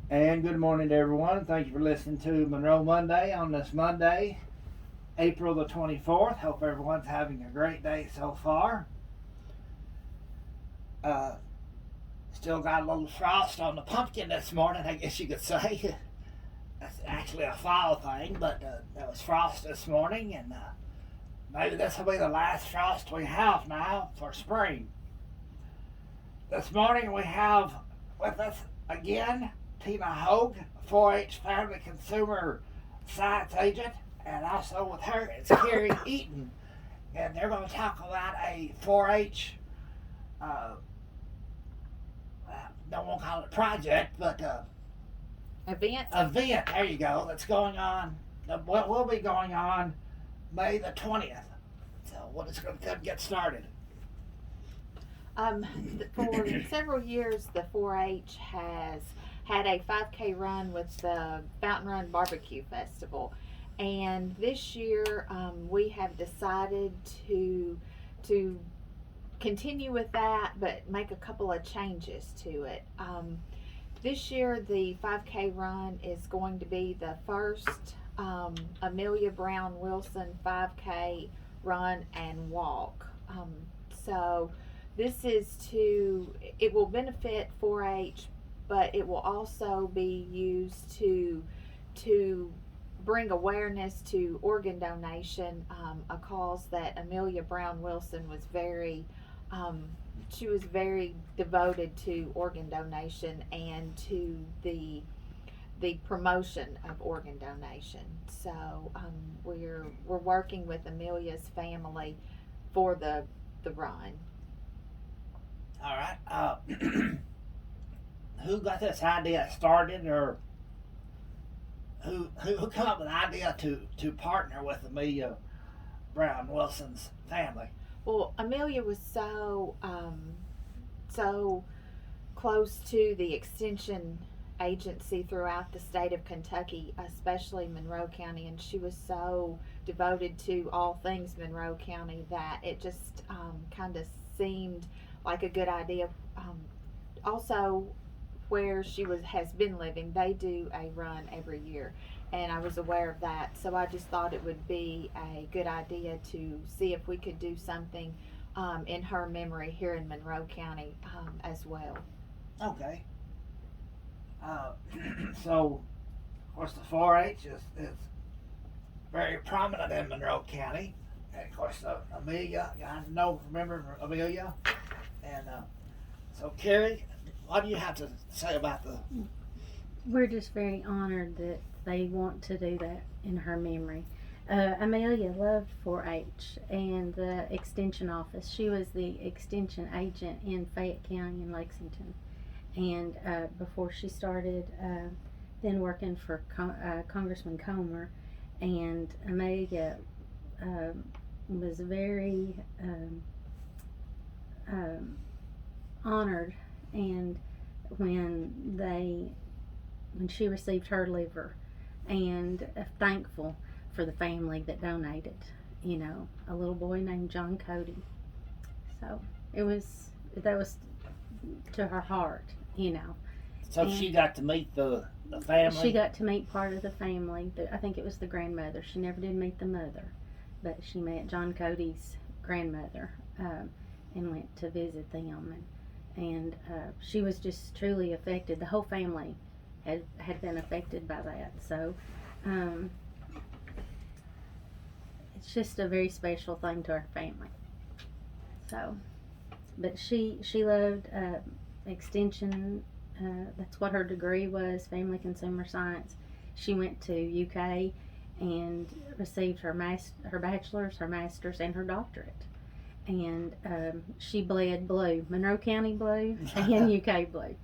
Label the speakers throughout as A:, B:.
A: And good morning to everyone. Thank you for listening to Monroe Monday on this Monday, April the 24th. Hope everyone's having a great day so far. Still got a little frost on the pumpkin this morning, I guess you could say. That's actually a fall thing, but there was frost this morning, and maybe this will be the last frost we have now for spring. This morning we have with us again Tina Hogue, 4-H Family Consumer Science Agent, and also with her it's Carrie Eaton, and they're going to talk about a 4-H, don't want to call it project, but
B: Event.
A: There you go. That's going on. What will be going on May the 20th. So we're just going to get started.
B: For several years, the 4-H has had a 5K run with the Fountain Run Barbecue Festival, and this year we have decided to continue with that, but make a couple of changes to it. This year, the 5K run is going to be the first Amelia Brown Wilson 5K run and walk. So this is it will benefit 4-H, but it will also be used to bring awareness to organ donation, a cause that Amelia Brown Wilson was very she was very devoted to organ donation and to the promotion of organ donation. So we're working with Amelia's family for the run.
A: All right. Who got this idea started, or who came up with the idea to partner with Amelia Brown Wilson's family?
B: Well, Amelia was so close to the extension agency throughout the state of Kentucky, especially Monroe County, and she was so devoted to all things Monroe County that it just kind of seemed like a good idea. Also, where she has been living, they do a run every year, and I was aware of that, so I just thought it would be a good idea to see if we could do something in her memory here in Monroe County as well.
A: Okay. So, of course, the 4-H is very prominent in Monroe County, and of course, Amelia, remember Amelia, and so Carrie, what do you have to say about the?
C: We're just very honored that they want to do that in her memory. Amelia loved 4-H and the extension office. She was the extension agent in Fayette County in Lexington, and before she started then working for Congressman Comer, and Amelia was very honored, and when she received her liver, and thankful for the family that donated, a little boy named John Cody. So that was to her heart,
A: So
C: and
A: she got to meet the family?
C: She got to meet part of the family. I think it was the grandmother. She never did meet the mother, but she met John Cody's grandmother and went to visit them. And she was just truly affected. The whole family had been affected by that. So it's just a very special thing to our family. So, but she loved extension. That's what her degree was, Family Consumer Science. She went to UK and received her bachelor's, her master's, and her doctorate. And she bled blue, Monroe County blue and UK blue.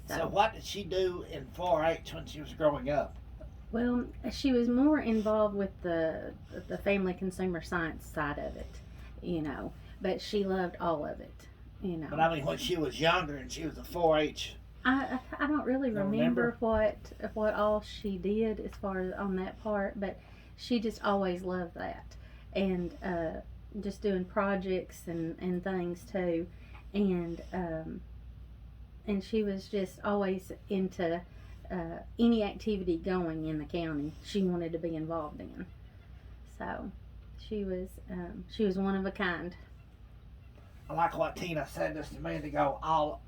A: So what did she do in 4-H when she was growing up?
C: Well, she was more involved with the Family Consumer Science side of it, but she loved all of it,
A: But I mean, when she was younger and she was a 4-H.
C: I don't really remember what all she did as far as on that part, but she just always loved that, and just doing projects and things too, and and she was just always into any activity going in the county. She wanted to be involved in. So she was one of a kind.
A: I like what Tina said just a minute ago. All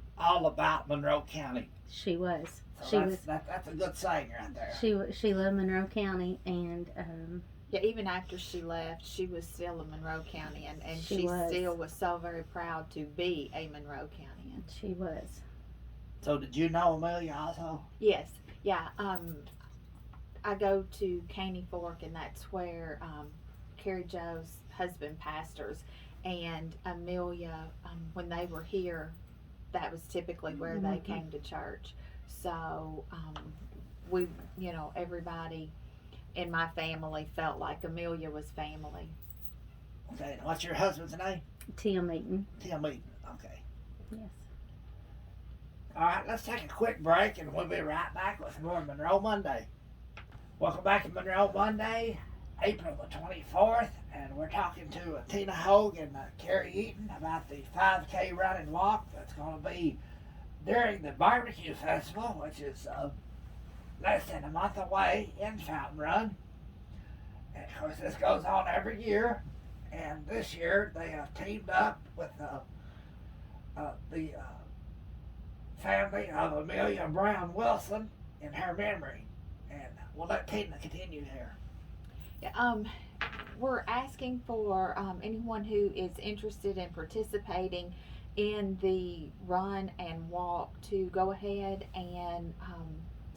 A: about Monroe County.
C: She was.
A: So that's a good saying right there.
C: She loved Monroe County, and
B: Yeah, even after she left, she was still in Monroe County, and
C: She
B: she
C: was.
B: still was so very proud to be a Monroe County.
C: she was.
A: So did you know Amelia also?
B: Yes, yeah. I go to Caney Fork, and that's where Carrie Joe's husband pastors, and Amelia, when they were here, that was typically where they
C: Mhm.
B: came to church. So we, everybody in my family felt like Amelia was family.
A: Okay. What's your husband's name?
C: Tim Eaton.
A: Tim Eaton. Okay.
C: Yes.
A: All right. Let's take a quick break, and we'll be right back with more Monroe Monday. Welcome back to Monroe Monday, April the 24th, and we're talking to Tina Hogue and Carrie Eaton about the 5K run and walk that's going to be during the Barbecue Festival, which is less than a month away in Fountain Run. And of course, this goes on every year, and this year they have teamed up with the family of Amelia Brown Wilson in her memory. And we'll let Tina continue here.
B: Yeah, we're asking for anyone who is interested in participating in the run and walk to go ahead and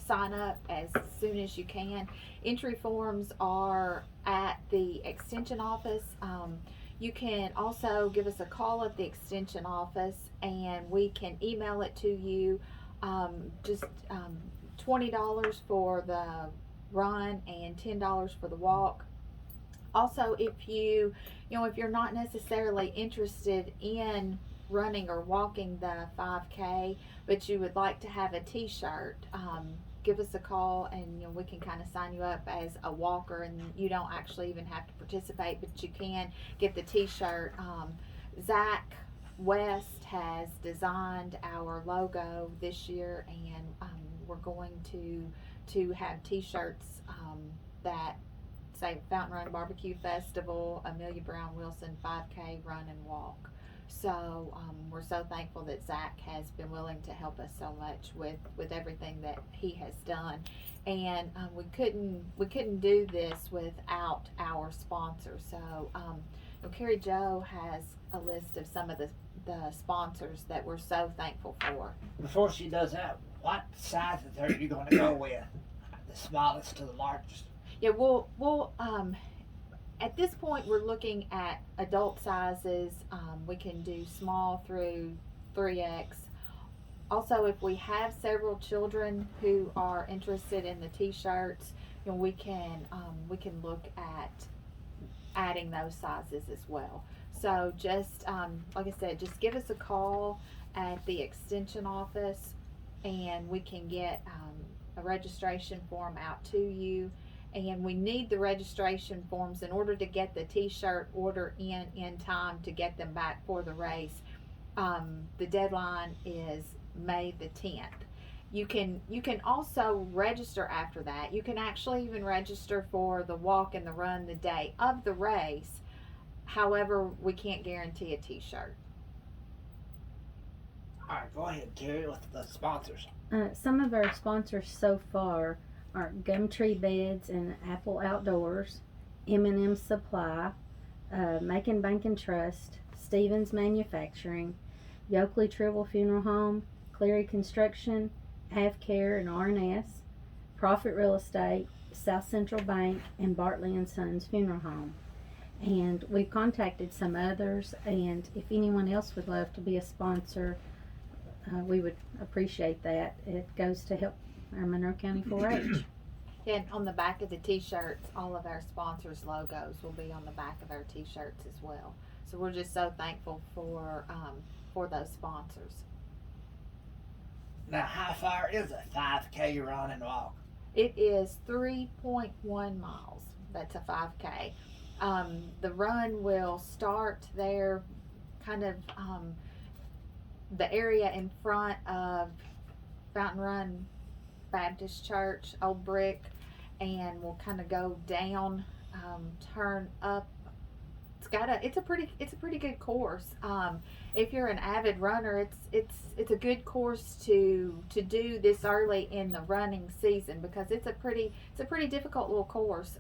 B: sign up as soon as you can. Entry forms are at the extension office. You can also give us a call at the extension office, and we can email it to you. Just $20 for the run and $10 for the walk. Also, if if you're not necessarily interested in running or walking the 5K, but you would like to have a t-shirt, give us a call, and we can kind of sign you up as a walker, and you don't actually even have to participate, but you can get the t-shirt. Zach West has designed our logo this year, and we're going to have t-shirts that say Fountain Run Barbecue Festival, Amelia Brown Wilson 5K Run and Walk. So we're so thankful that Zach has been willing to help us so much with everything that he has done, and we couldn't do this without our sponsors. So Carrie Joe has a list of some of the sponsors that we're so thankful for.
A: Before she does that, what sizes are you going to go with? The smallest to the largest?
B: Yeah, we'll at this point we're looking at adult sizes. We can do small through 3X. Also, if we have several children who are interested in the t-shirts, we can look at adding those sizes as well. So just like I said, just give us a call at the extension office, and we can get a registration form out to you. And we need the registration forms in order to get the t-shirt order in time to get them back for the race. The deadline is May the 10th. You can also register after that. You can actually even register for the walk and the run the day of the race. However, we can't guarantee a t-shirt.
A: All right, go ahead, Carrie, with the sponsors.
C: Some of our sponsors so far are Gumtree Beds and Apple Outdoors, M&M Supply, Macon Bank and Trust, Stevens Manufacturing, Yoakley Tribble Funeral Home, Cleary Construction, Avcare and R&S, Profit Real Estate, South Central Bank, and Bartley & Sons Funeral Home. And we've contacted some others, and if anyone else would love to be a sponsor, we would appreciate that. It goes to help our Monroe County 4-H.
B: And on the back of the t-shirts, all of our sponsors' logos will be on the back of our t-shirts as well. So we're just so thankful for those sponsors.
A: Now, how far is a 5K run and walk?
B: It is 3.1 miles. That's a 5K. The run will start there kind of the area in front of Fountain Run Baptist Church, Old Brick, and we'll kind of go down, turn up. It's a pretty good course. If you're an avid runner, it's a good course to do this early in the running season, because it's a pretty difficult little course.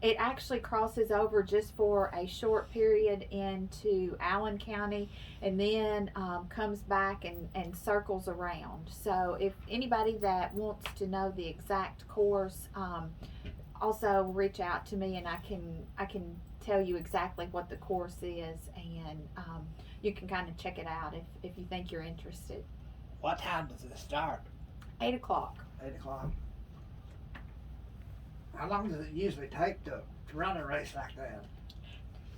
B: It actually crosses over just for a short period into Allen County, and then comes back and circles around. So if anybody that wants to know the exact course, also reach out to me, and I can tell you exactly what the course is, and you can kind of check it out if you think you're interested.
A: What time does it start?
B: 8 o'clock.
A: 8 o'clock. How long does it usually take to run a race like that?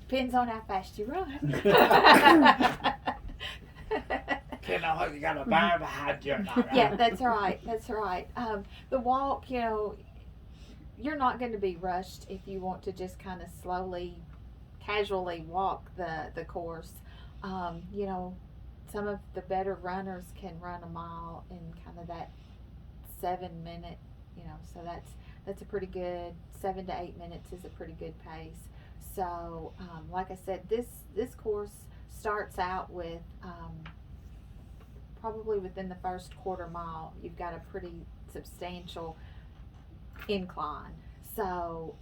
B: Depends on how fast you run.
A: You know whether you got a bar behind you or not, right?
B: Yeah, that's right. That's right. The walk, you're not going to be rushed if you want to just kind of slowly, casually walk the course. Some of the better runners can run a mile in kind of that 7 minute, so that's a pretty good, 7 to 8 minutes is a pretty good pace. So, like I said, this course starts out with, probably within the first quarter mile, you've got a pretty substantial incline. So,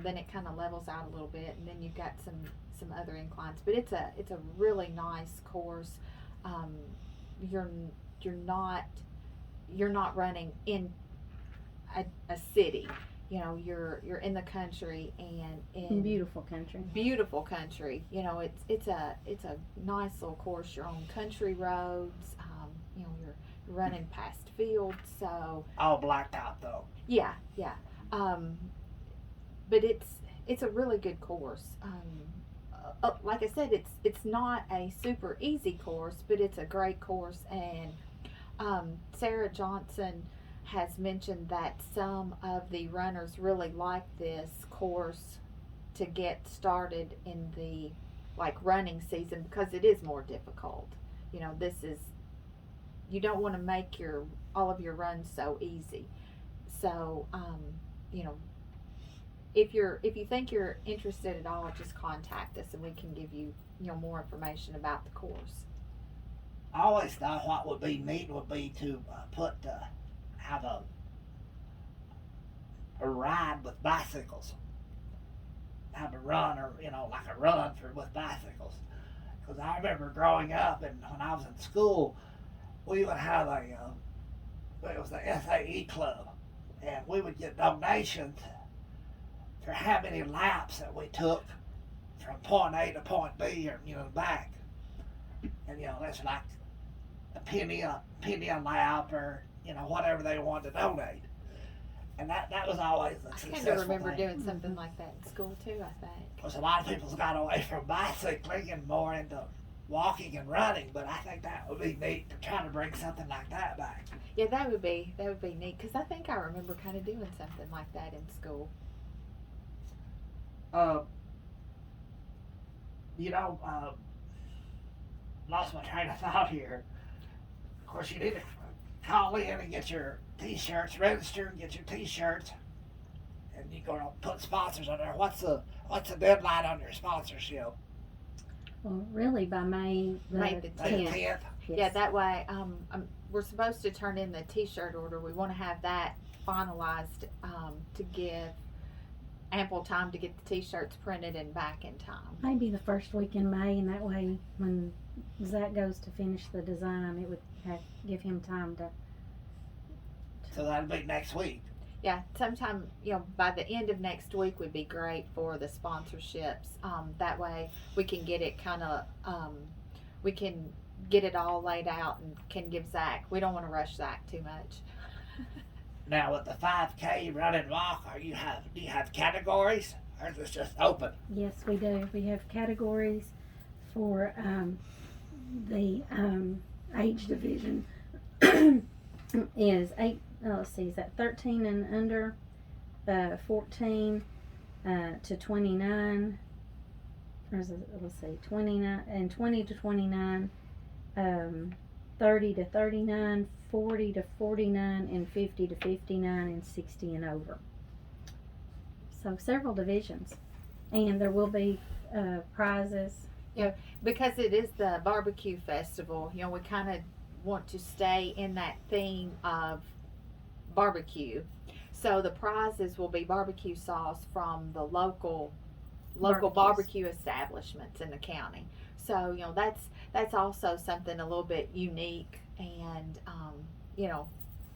B: then it kind of levels out a little bit, and then you've got some other inclines. But it's a really nice course. You're not running in a city. You're in the country, and in
C: Beautiful country.
B: beautiful country. It's a nice little course. You're on country roads. You're running past fields. So
A: All blacktop though.
B: yeah. But it's a really good course. Like I said, it's not a super easy course, but it's a great course. And Sarah Johnson has mentioned that some of the runners really like this course to get started in the running season, because it is more difficult. You don't want to make all of your runs so easy. So, if you think you're interested at all, just contact us and we can give you more information about the course.
A: I always thought what would be neat would be to have a ride with bicycles. Have a run, or like a run with bicycles. Because I remember growing up, and when I was in school, we would have it was the SAE club, and we would get donations for how many laps that we took from point A to point B, or back. And that's like a penny a lap, or whatever they wanted to donate. And that was always a
B: I
A: successful
B: kind of remember
A: thing.
B: doing something like that in school too, I think.
A: Because a lot of people's got away from bicycling and more into walking and running, but I think that would be neat to try to bring something like that back.
B: Yeah, that would be neat, because I think I remember kind of doing something like that in school.
A: Lost my train of thought here. Of course, you need to call in and get your t-shirts, register and get your t-shirts, and you're going to put sponsors on there. What's the deadline on your sponsorship?
C: Well, really by May the
B: May the
C: 10th.
A: May the 10th?
C: Yes.
B: Yeah, that way, we're supposed to turn in the t-shirt order. We want to have that finalized to give ample time to get the t-shirts printed and back in time.
C: Maybe the first week in May, and that way when Zach goes to finish the design, it would give him time to.
A: So that'll be next week.
B: Yeah, sometime, by the end of next week would be great for the sponsorships. That way we can get it we can get it all laid out and can give Zach. We don't want to rush Zach too much.
A: Now with the 5K run and walk, do you have categories, or is this just open?
C: Yes, we do. We have categories for the age division is 8. Let's see, is that 13 and under, 14 to 29, or is it, let's see, 29 and 20 to 29, 30 to 39, 40 to 49, and 50 to 59, and 60 and over. So several divisions, and there will be prizes.
B: Because it is the barbecue festival, we kind of want to stay in that theme of barbecue. So the prizes will be barbecue sauce from the local
C: Barbecues.
B: barbecue establishments in the county. So that's also something a little bit unique and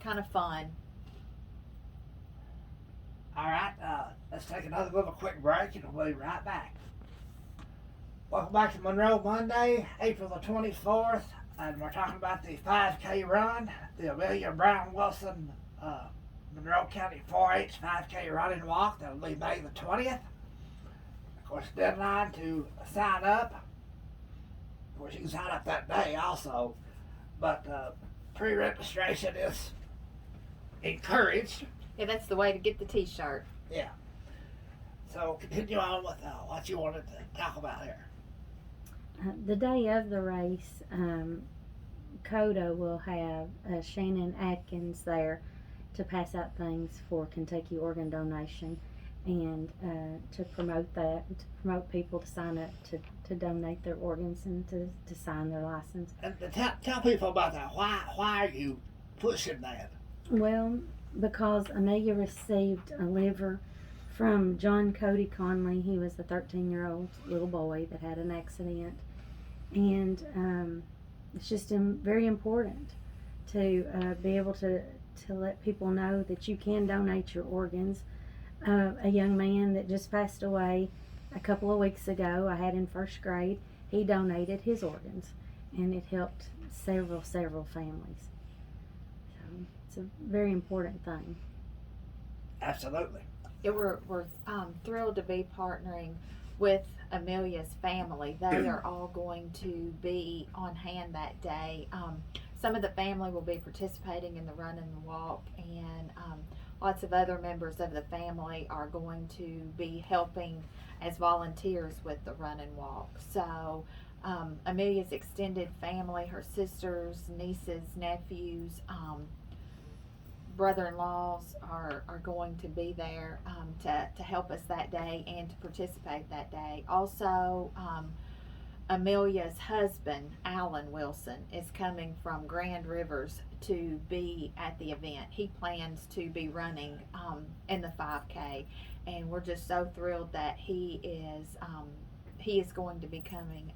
B: kind of fun.
A: All right, let's take another little quick break and we'll be right back. Welcome back to Monroe Monday, April the 24th, and we're talking about the 5K run, the Amelia Brown Wilson Monroe County 4-H 5K run and walk. That'll be May the 20th. Of course, deadline to sign up. Of course, you can sign up that day also, but pre-registration is encouraged.
B: Yeah, that's the way to get the T-shirt.
A: Yeah. So continue on with what you wanted to talk about here.
C: The day of the race, CODA will have Shannon Atkins there to pass out things for Kentucky organ donation and to promote that, to promote people to sign up to donate their organs and to sign their license.
A: And tell people about that. Why are you pushing that?
C: Well, because Amelia received a liver from John Cody Conley. He was a 13-year-old little boy that had an accident. And it's just very important to be able to let people know that you can donate your organs. A young man that just passed away a couple of weeks ago, I had in first grade, he donated his organs, and it helped several families. So it's a very important thing.
A: Absolutely.
B: Yeah, we're thrilled to be partnering with Amelia's family. They are all going to be on hand that day. Some of the family will be participating in the run and the walk, and lots of other members of the family are going to be helping as volunteers with the run and walk. So Amelia's extended family, her sisters, nieces, nephews, brother-in-laws are going to be there to help us that day and to participate that day. Also, Amelia's husband, Alan Wilson, is coming from Grand Rivers to be at the event. He plans to be running in the 5K, and we're just so thrilled that he is going to be coming.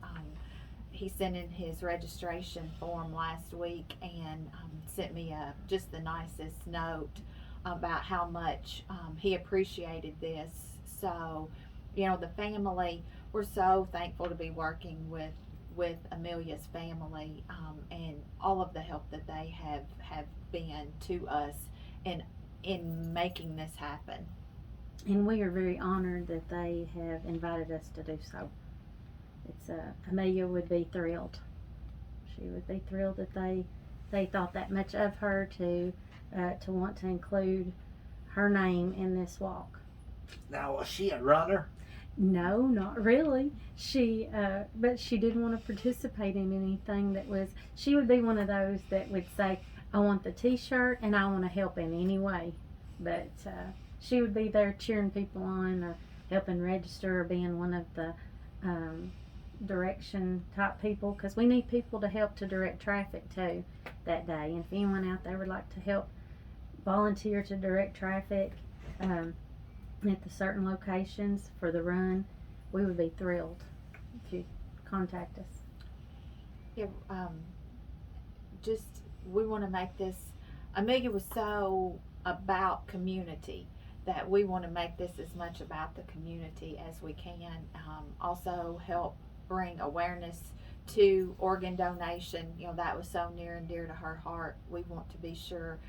B: He sent in his registration form last week and sent me just the nicest note about how much he appreciated this. So, the family, we're so thankful to be working with Amelia's family and all of the help that they have been to us in making this happen.
C: And we are very honored that they have invited us to do so. It's Amelia would be thrilled. She would be thrilled that they thought that much of her to want to include her name in this walk.
A: Now, was she a runner?
C: No, not really. But she did want to participate in anything that was. She would be one of those that would say, "I want the T-shirt and I want to help in any way." But she would be there cheering people on or helping register or being one of the direction type people, because we need people to help to direct traffic too that day. And if anyone out there would like to help volunteer to direct traffic at the certain locations for the run, we would be thrilled if you contact us.
B: Yeah, we want to make this. Amelia was so about community that we want to make this as much about the community as we can. Also help bring awareness to organ donation. That was so near and dear to her heart. We want to be sure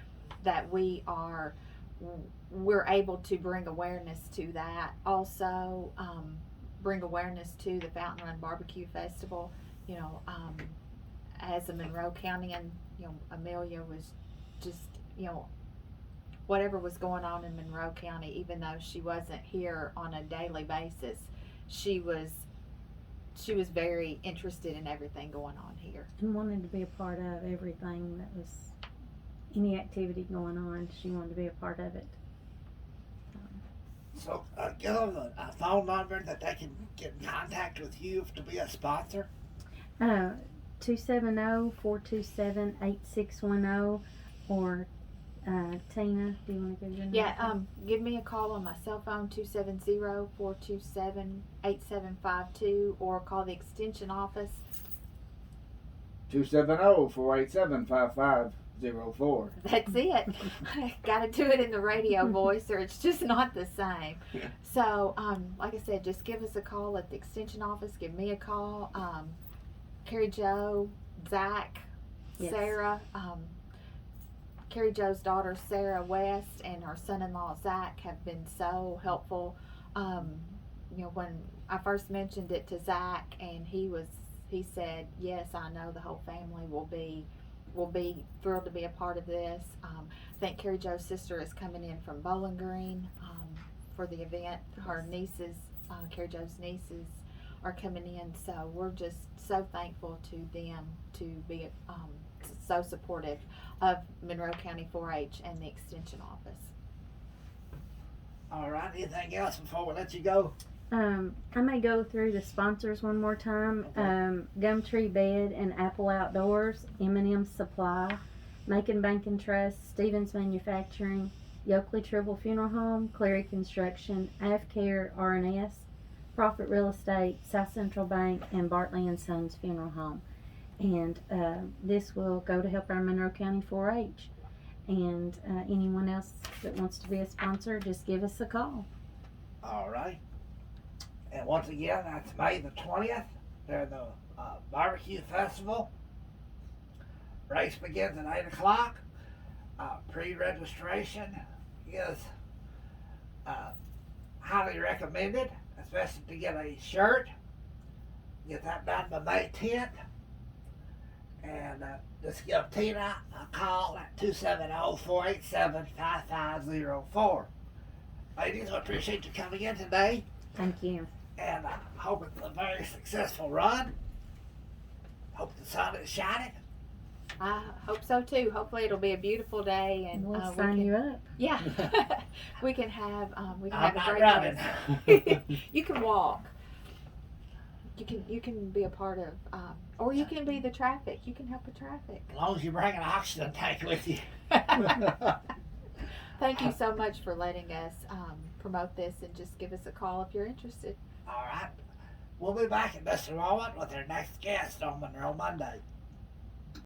B: that we're able to bring awareness to that. Also, bring awareness to the Fountain Run Barbecue Festival. As a Monroe County, Amelia was just, whatever was going on in Monroe County, even though she wasn't here on a daily basis, she was she was very interested in everything going on here.
C: And wanted to be a part of everything that was, any activity going on, she wanted to be a part of it.
A: So give them a phone number that they can get in contact with you to be a sponsor.
C: 270-427-8610, or Tina, do you want to give your number?
B: Yeah, give me a call on my cell phone, 270-427-8752, or call the extension office.
D: 270-487-5504.
B: That's it. Gotta do it in the radio voice or it's just not the same. So, like I said, just give us a call at the extension office. Give me a call. Carrie Jo, Zach,
C: Yes.
B: Sarah, Carrie Jo's daughter Sarah West and her son-in-law Zach have been so helpful. When I first mentioned it to Zach, and he said, yes, I know the whole family will be thrilled to be a part of this. I think Carrie Jo's sister is coming in from Bowling Green for the event. Her nieces, Carrie Jo's nieces, are coming in, so we're just so thankful to them to be so supportive of Monroe County 4-H and the Extension Office.
A: All right. Anything else before we let you go?
C: I may go through the sponsors one more time.
A: Okay.
C: Gumtree Bed and Apple Outdoors, M&M Supply, Macon Bank and Trust, Stevens Manufacturing, Yoakley Tribble Funeral Home, Cleary Construction, AFCare R&S, Profit Real Estate, South Central Bank, and Bartley and Sons Funeral Home. And this will go to help our Monroe County 4-H. And anyone else that wants to be a sponsor, just give us a call.
A: All right. And once again, that's May the 20th. They're the barbecue festival. Race begins at 8 o'clock. Pre-registration is highly recommended, especially to get a shirt. Get that done by May 10th. And just give Tina a call at 270-487-5504. Ladies, I appreciate you coming in today.
C: Thank you.
A: And I hope it's a very successful run. Hope the sun is shining.
B: I hope so too. Hopefully it'll be a beautiful day and
C: We'll
B: we
C: sign
B: can,
C: you up.
B: yeah, we can have
A: I'm
B: a
A: not
B: great
A: running.
B: race. You can walk. You can be a part of, or you can be the traffic. You can help with traffic.
A: As long as you bring an oxygen tank with you.
B: Thank you so much for letting us promote this, and just give us a call if you're interested.
A: All right. We'll be back in just a moment with our next guest on Monroe Monday.